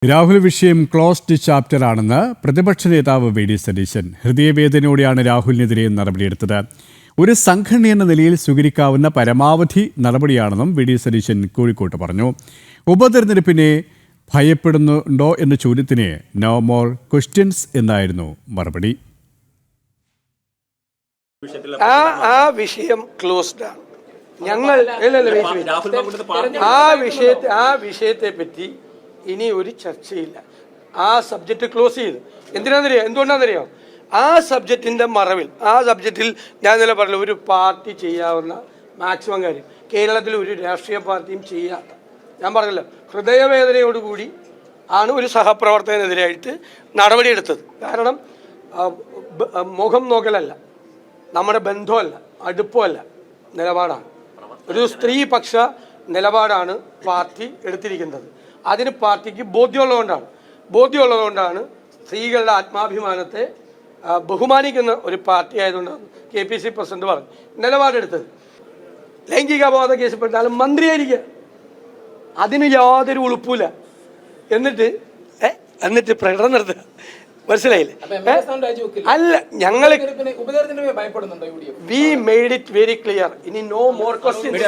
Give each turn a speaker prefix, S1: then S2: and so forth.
S1: രാഹുൽ വിഷയം closed chapter ആണെന്ന് പ്രതിപക്ഷ നേതാവ് വി.ഡി. സതീശൻ. ഹൃദയവേദനയോടെയാണ് രാഹുലിനെതിരെ നടപടിയെടുത്തത്. ഒരു സംഘടന എന്ന നിലയിൽ സ്വീകരിക്കാവുന്ന പരമാവധി നടപടിയാണെന്നും വി.ഡി. സതീശൻ കോഴിക്കോട്ട് പറഞ്ഞു. ഉപതെരഞ്ഞെടുപ്പിനെ ഭയപ്പെടുന്നുണ്ടോ എന്ന ചോദ്യത്തിന് നോ മോർ ക്വസ്റ്റ്യൻസ് എന്നായിരുന്നു മറുപടി.
S2: ആ വിഷയം ക്ലോസ്ഡ് ആണ്. ഞങ്ങൾ ആ വിഷയത്തെ പറ്റി ഇനി ഒരു ചർച്ചയില്ല. ആ സബ്ജക്റ്റ് ക്ലോസ് ചെയ്തു. എന്തുകൊണ്ടാണെന്നറിയാം? ആ സബ്ജക്റ്റിൻ്റെ മറവിൽ, ആ സബ്ജക്റ്റിൽ ഞാൻ ഇന്നലെ പറഞ്ഞു, ഒരു പാർട്ടി ചെയ്യാവുന്ന മാക്സിമം കാര്യം കേരളത്തിൽ ഒരു രാഷ്ട്രീയ പാർട്ടിയും ചെയ്യാത്ത, ഞാൻ പറഞ്ഞല്ലോ, ഹൃദയവേദനയോടുകൂടി ആണ് ഒരു സഹപ്രവർത്തകനെതിരായിട്ട് നടപടിയെടുത്തത്. കാരണം മുഖം നോക്കലല്ല, നമ്മുടെ ബന്ധമല്ല, അടുപ്പമല്ല, നിലപാടാണ്. ഒരു സ്ത്രീപക്ഷ നിലപാടാണ് പാർട്ടി എടുത്തിരിക്കുന്നത്. അതിന് പാർട്ടിക്ക് ബോധ്യമുള്ളതുകൊണ്ടാണ് സ്ത്രീകളുടെ ആത്മാഭിമാനത്തെ ബഹുമാനിക്കുന്ന ഒരു പാർട്ടി ആയതുകൊണ്ടാണ് KPC പ്രസിഡന്റ് പറഞ്ഞു നിലപാടെടുത്തത്. ലൈംഗിക അപവാദ കേസിൽപ്പെട്ടാലും മന്ത്രിയായിരിക്കുക, അതിന് യാതൊരു ഉളുപ്പില്ല. എന്നിട്ട് പ്രകടനം നടത്തുക. മനസ്സിലായില്ലേ? അല്ല, ഞങ്ങൾ V made it very clear. ഇനി നോ മോർ ക്വസ്റ്റ്യൻസ്.